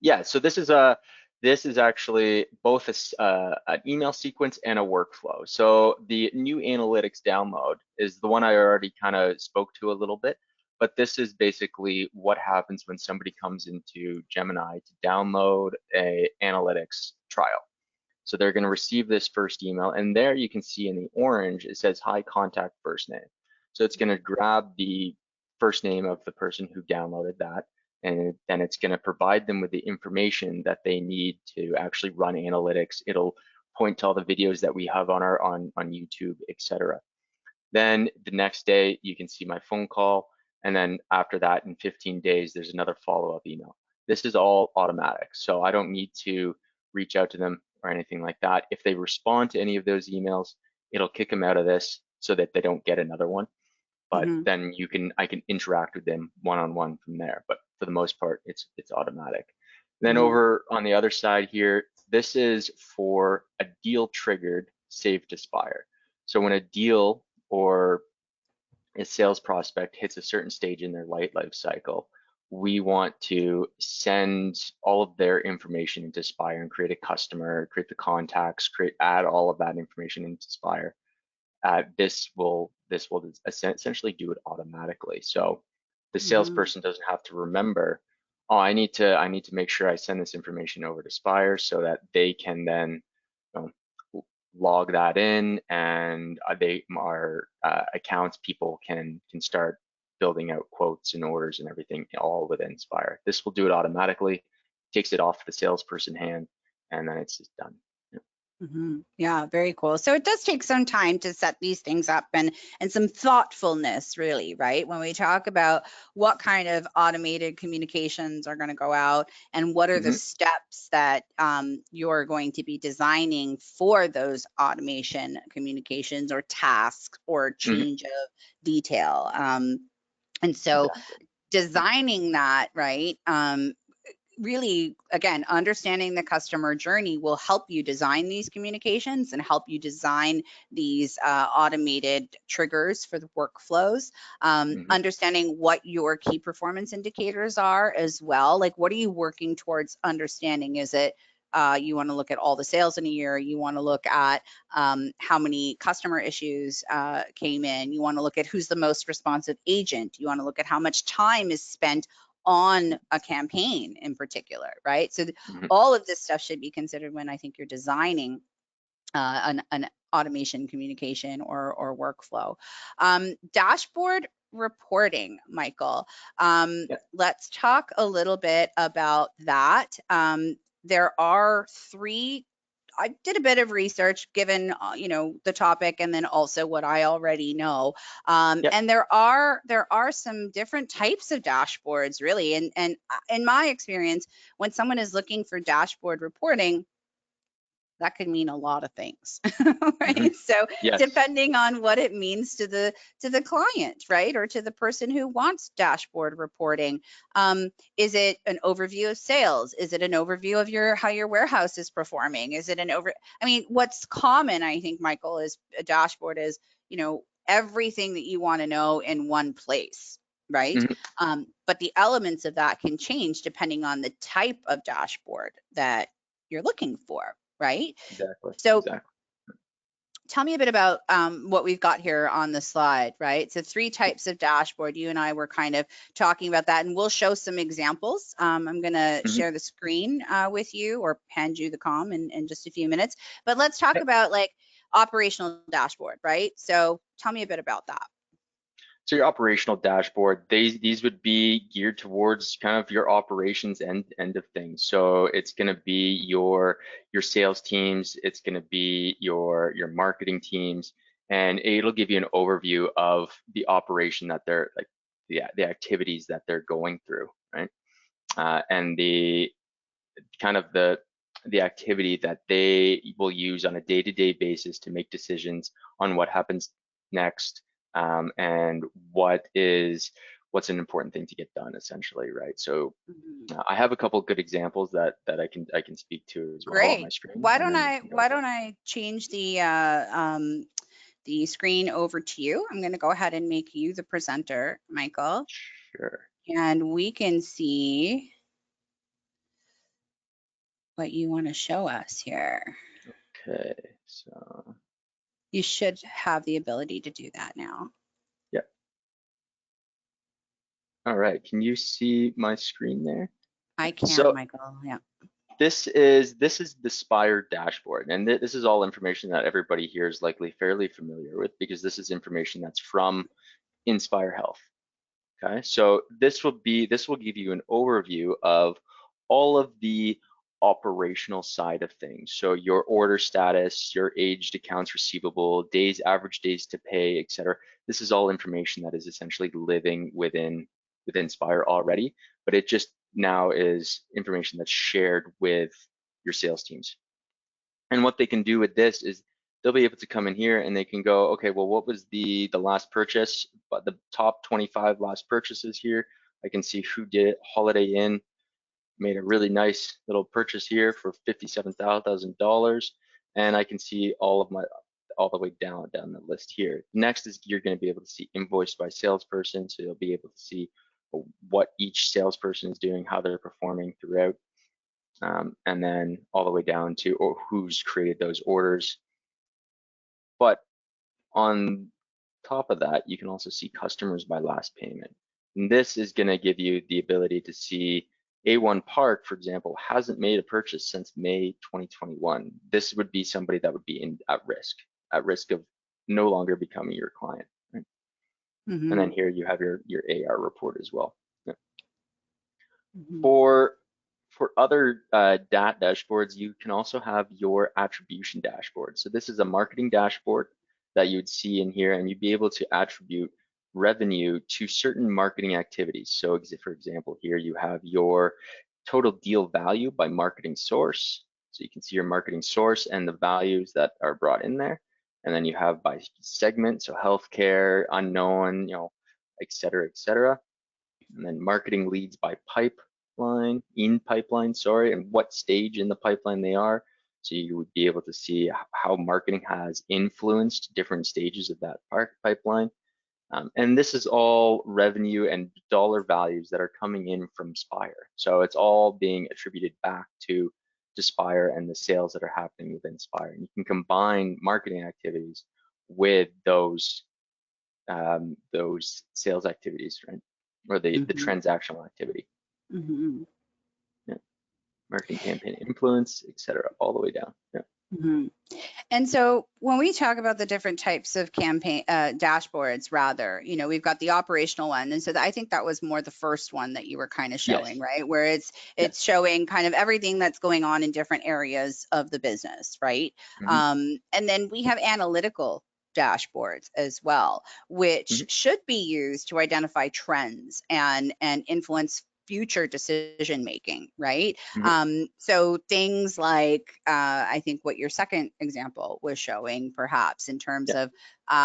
yeah, so this is actually both an email sequence and a workflow. So the new analytics download is the one I already kind of spoke to a little bit, but this is basically what happens when somebody comes into Gemini to download a analytics trial. So they're going to receive this first email, and there you can see in the orange, it says hi, contact first name. So it's going to grab the first name of the person who downloaded that, and then it's going to provide them with the information that they need to actually run analytics. It'll point to all the videos that we have on our on YouTube, etc. Then the next day, you can see my phone call. And then after that, in 15 days, there's another follow-up email. This is all automatic. So I don't need to reach out to them or anything like that. If they respond to any of those emails, it'll kick them out of this so that they don't get another one. But Hmm. then I can interact with them one-on-one from there. But for the most part, it's automatic. Then Hmm. over on the other side here, this is for a deal triggered save to Spire. So when a deal or a sales prospect hits a certain stage in their life cycle, we want to send all of their information into Spire and create a customer, create the contacts, add all of that information into Spire. This will essentially do it automatically. So the Hmm. salesperson doesn't have to remember, oh, I need to make sure I send this information over to Spire so that they can then, you know, log that in, and our accounts people can start building out quotes and orders and everything all within Spire. This will do it automatically, takes it off the salesperson hand, and then it's just done. Hmm. Yeah, very cool. So it does take some time to set these things up and some thoughtfulness, really, right? When we talk about what kind of automated communications are going to go out and what are the Mm-hmm, steps that you're going to be designing for those automation communications or tasks or mm-hmm, change of detail. And so exactly. designing that, right? Really, again, understanding the customer journey will help you design these communications and help you design these automated triggers for the workflows. Mm-hmm, Understanding what your key performance indicators are as well. Like, what are you working towards understanding? Is it you want to look at all the sales in a year? You want to look at how many customer issues came in? You want to look at who's the most responsive agent? You want to look at how much time is spent on a campaign in particular, right? So mm-hmm. all of this stuff should be considered when I think you're designing an automation communication or workflow. Dashboard reporting, Michael. Yeah. Let's talk a little bit about that. There are three. I did a bit of research given the topic and then also what I already know. Yep. And there are some different types of dashboards really. And in my experience, when someone is looking for dashboard reporting, that could mean a lot of things, Mm-hmm. right? So Yes. depending on what it means to the client, right, or to the person who wants dashboard reporting, is it an overview of sales? Is it an overview of how your warehouse is performing? Is it I mean, what's common, I think, Michael, is a dashboard is everything that you want to know in one place, right? Mm-hmm. But the elements of that can change depending on the type of dashboard that you're looking for, right? Exactly. So Exactly. tell me a bit about what we've got here on the slide, right? So three types of dashboard. You and I were kind of talking about that, and we'll show some examples. I'm going to Mm-hmm. share the screen with you or hand you the comm in just a few minutes. But let's talk Yep. about like operational dashboard, right? So tell me a bit about that. So your operational dashboard, these would be geared towards kind of your operations end of things. So it's going to be your sales teams, it's going to be your marketing teams, and it'll give you an overview of the operation that they're like the activities that they're going through, right? and the kind of the activity that they will use on a day-to-day basis to make decisions on what happens next, and what's an important thing to get done, essentially, right? So Mhm. I have a couple good examples that I can speak to as well on my Great. screen, Why and don't then we I can go why there. don't I change the screen over to you? I'm going to go ahead and make you the presenter, Michael, Sure. and we can see what you want to show us here. Okay. So You should have the ability to do that now. yeah. All right. Can you see my screen there? I can, So Michael. Yeah. this is the Spire dashboard, and this is all information that everybody here is likely fairly familiar with, because this is information that's from Inspire Health. Okay, so this will give you an overview of all of the operational side of things. So your order status, your aged accounts receivable, average days to pay, etc. This is all information that is essentially living within Spire already, but it just now is information that's shared with your sales teams. And what they can do with this is they'll be able to come in here and they can go, okay, well, what was the last purchase? But the top 25 last purchases here, I can see who did it. Holiday Inn made a really nice little purchase here for $57,000, and I can see all the way down the list here. Next is you're going to be able to see invoiced by salesperson, so you'll be able to see what each salesperson is doing, how they're performing throughout, and then all the way down to who's created those orders. But on top of that, you can also see customers by last payment. And this is going to give you the ability to see A1 Park, for example, hasn't made a purchase since May 2021. This would be somebody that would be at risk of no longer becoming your client. Right? And then Mm-hmm. here you have your AR report as well. Yeah. Mm-hmm. For other dashboards, you can also have your attribution dashboard. So this is a marketing dashboard that you would see in here, and you'd be able to attribute revenue to certain marketing activities. So for example, here you have your total deal value by marketing source. So you can see your marketing source and the values that are brought in there. And then you have by segment, so healthcare, unknown, et cetera, et cetera. And then marketing leads by pipeline, sorry, and what stage in the pipeline they are. So you would be able to see how marketing has influenced different stages of that pipeline. And this is all revenue and dollar values that are coming in from Spire. So it's all being attributed back to Spire and the sales that are happening within Spire. And you can combine marketing activities with those sales activities, right? Or the Mm-hmm. transactional activity. Mm-hmm. Yeah. Marketing campaign influence, etc., all the way down. Yeah. Mm-hmm. And so when we talk about the different types of campaign dashboards, rather, we've got the operational one. And so I think that was more the first one that you were kind of showing, Yes. right? Where Yeah. it's showing kind of everything that's going on in different areas of the business, right? Mm-hmm. And then we have analytical dashboards as well, which Mm-hmm. should be used to identify trends and influence future decision making, right? Mm-hmm. So things like I think what your second example was showing, perhaps in terms Yeah. of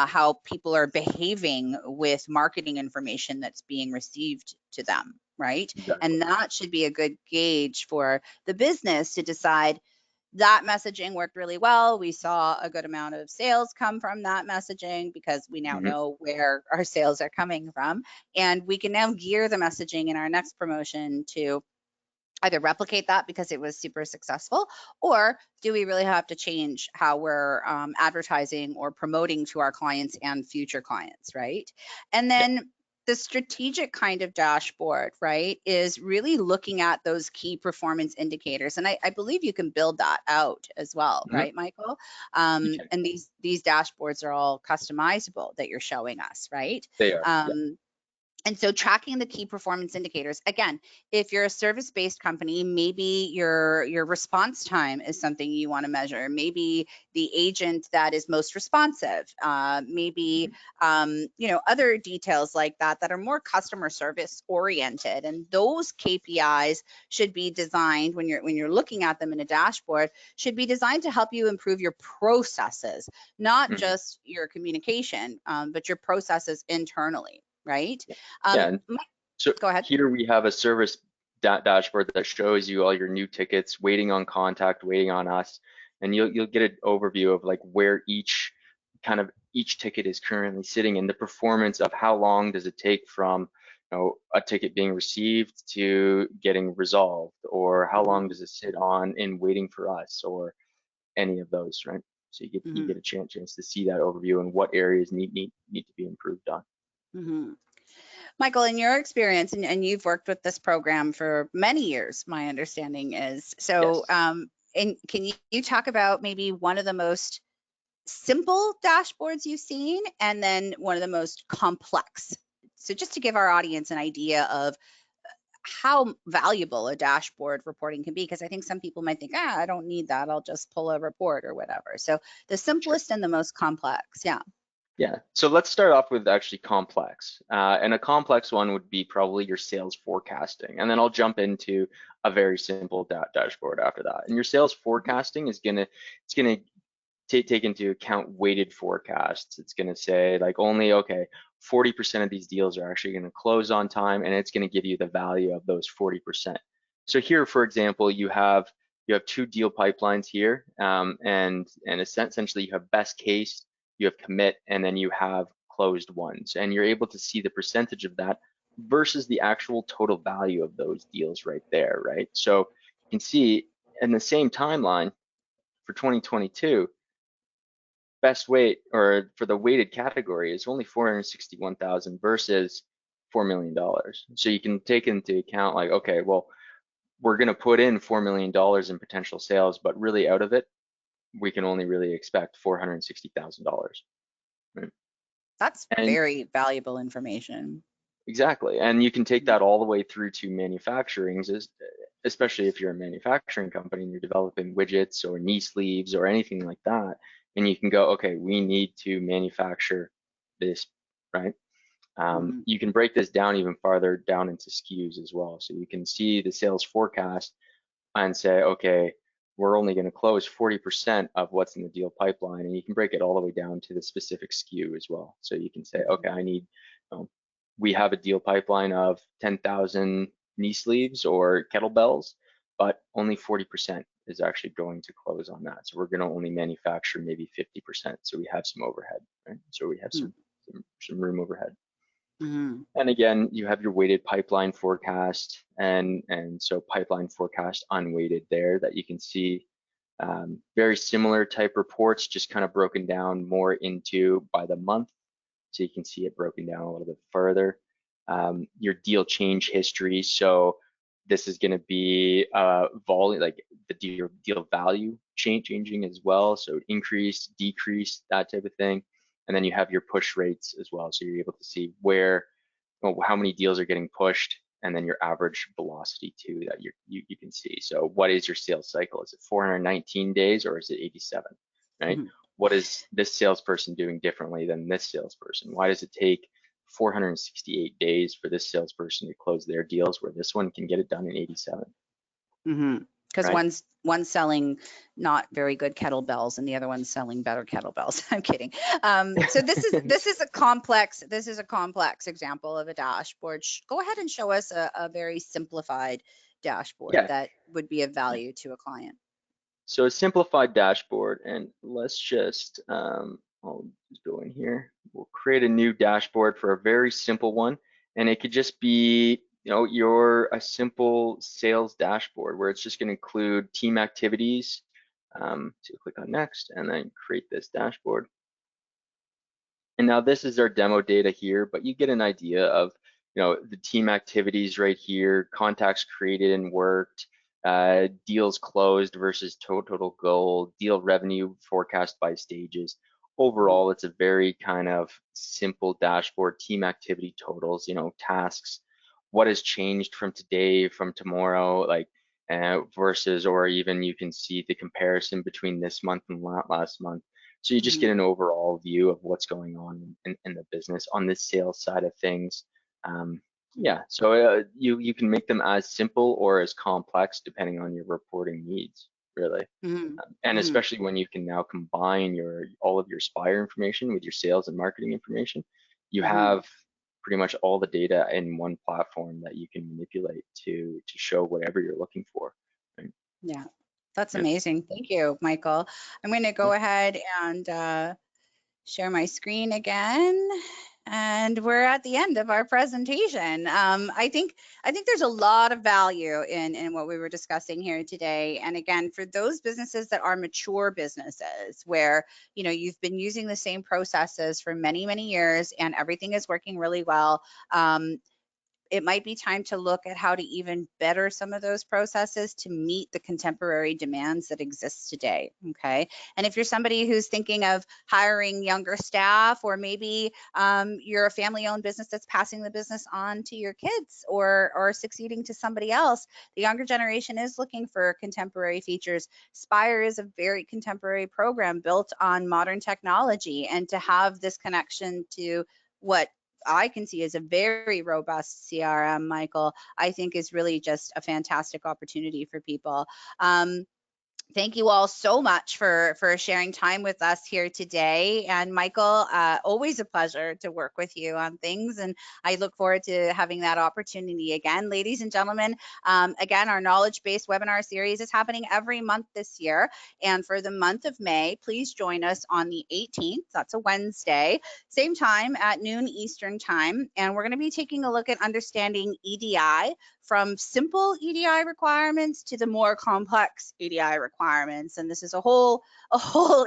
how people are behaving with marketing information that's being received to them, right? Exactly. And that should be a good gauge for the business to decide that messaging worked really well. We saw a good amount of sales come from that messaging because we now Mm-hmm. know where our sales are coming from. And we can now gear the messaging in our next promotion to either replicate that because it was super successful, or do we really have to change how we're advertising or promoting to our clients and future clients, right? And Yeah. then the strategic kind of dashboard, right, is really looking at those key performance indicators. And I believe you can build that out as well, Mm-hmm. right, Michael? You can. And these dashboards are all customizable that you're showing us, right? They are. Yeah. Um, And so tracking the key performance indicators, again, if you're a service-based company, maybe your response time is something you want to measure. Maybe the agent that is most responsive, maybe other details like that that are more customer service oriented. And those KPIs should be designed when you're looking at them in a dashboard, should be designed to help you improve your processes, not Mhm. just your communication, but your processes internally, right? Yeah, and so Go ahead. here we have a service dashboard that shows you all your new tickets, waiting on contact, waiting on us, and you'll get an overview of like where each ticket is currently sitting and the performance of how long does it take from a ticket being received to getting resolved, or how long Mhm, does it sit on in waiting for us, or any of those, right? So you mhm, get a chance to see that overview and what areas need to be improved on. mhm. Michael, in your experience, and you've worked with this program for many years, my understanding is, so, Yes. and can you talk about maybe one of the most simple dashboards you've seen, and then one of the most complex? So just to give our audience an idea of how valuable a dashboard reporting can be, because I think some people might think, I don't need that. I'll just pull a report or whatever. So the Sure. simplest and the most complex. Yeah. Yeah, so let's start off with actually complex. And a complex one would be probably your sales forecasting. And then I'll jump into a very simple dashboard after that. And your sales forecasting is it's gonna take into account weighted forecasts. It's gonna say like only, okay, 40% of these deals are actually gonna close on time, and it's gonna give you the value of those 40%. So here, for example, you have two deal pipelines here, and essentially you have best case, you have commit, and then you have closed ones, and you're able to see the percentage of that versus the actual total value of those deals right there, right? So you can see in the same timeline for 2022, best weight or for the weighted category is only 461,000 versus $4 million. So you can take into account like, okay, well, we're going to put in $4 million in potential sales, but really out of it, we can only really expect $460,000. Right? That's And very valuable information. exactly, and you can take that all the way through to manufacturing, especially if you're a manufacturing company and you're developing widgets or knee sleeves or anything like that, and you can go, okay, we need to manufacture this, right? Mhm, You can break this down even farther down into SKUs as well. So you can see the sales forecast and say, okay, we're only going to close 40% of what's in the deal pipeline, and you can break it all the way down to the specific SKU as well. So you can say, mhm, okay, we have a deal pipeline of 10,000 knee sleeves or kettlebells, but only 40% is actually going to close on that. So we're going to only manufacture maybe 50%. So we have some overhead, right? So we have mhm, some room overhead. mhm, And again, you have your weighted pipeline forecast, and so pipeline forecast unweighted there that you can see. Very similar type reports, just kind of broken down more into by the month. So you can see it broken down a little bit further. Your deal change history. So this is going to be volume, like the deal value changing as well. So increase, decrease, that type of thing. And then you have your push rates as well. So you're able to see how many deals are getting pushed, and then your average velocity too that you can see. So what is your sales cycle? Is it 419 days or is it 87, right? mhm. What is this salesperson doing differently than this salesperson? Why does it take 468 days for this salesperson to close their deals where this one can get it done in 87, Because right? one's selling not very good kettlebells and the other one's selling better kettlebells. I'm kidding. So this is a complex example of a dashboard. Go ahead and show us a very simplified dashboard Yeah. that would be of value to a client. So a simplified dashboard, and let's just, I'll just go in here. We'll create a new dashboard for a very simple one, and it could just be, a simple sales dashboard where it's just going to include team activities. So click on next, and then create this dashboard. And now this is our demo data here, but you get an idea of, the team activities right here, contacts created and worked, deals closed versus total goal, deal revenue forecast by stages. overall, it's a very kind of simple dashboard, team activity totals, tasks, what has changed from today, from tomorrow, like versus, or even you can see the comparison between this month and last month. So you just get Mhm. an overall view of what's going on in the business on the sales side of things. Yeah, so you can make them as simple or as complex depending on your reporting needs, really. Mhm. And Mhm. especially when you can now combine all of your Spire information with your sales and marketing information, you Mhm. have pretty much all the data in one platform that you can manipulate to show whatever you're looking for. Right? Yeah, that's Yeah, amazing. Thank you, Michael. I'm going to yeah, go ahead and share my screen again. And we're at the end of our presentation. I think there's a lot of value in what we were discussing here today. And again, for those businesses that are mature businesses where you've been using the same processes for many, many years and everything is working really well, it might be time to look at how to even better some of those processes to meet the contemporary demands that exist today. Okay. And if you're somebody who's thinking of hiring younger staff, or maybe you're a family owned business that's passing the business on to your kids, or succeeding to somebody else, the younger generation is looking for contemporary features. Spire is a very contemporary program built on modern technology, and to have this connection to what I can see as a very robust CRM, Michael, I think is really just a fantastic opportunity for people. Thank you all so much for sharing time with us here today. And Michael, always a pleasure to work with you on things. And I look forward to having that opportunity again. Ladies and gentlemen, again, our knowledge-based webinar series is happening every month this year. And for the month of May, please join us on the 18th. That's a Wednesday, same time at noon Eastern time. And we're going to be taking a look at understanding EDI, from simple EDI requirements to the more complex EDI requirements. And this is a whole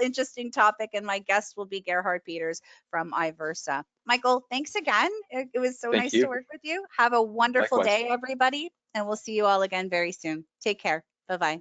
interesting topic. And my guest will be Gerhard Peters from iVersa. Michael, thanks again. It was so thank nice to you. work with you. Have a wonderful Likewise. day, everybody. And we'll see you all again very soon. Take care. Bye-bye.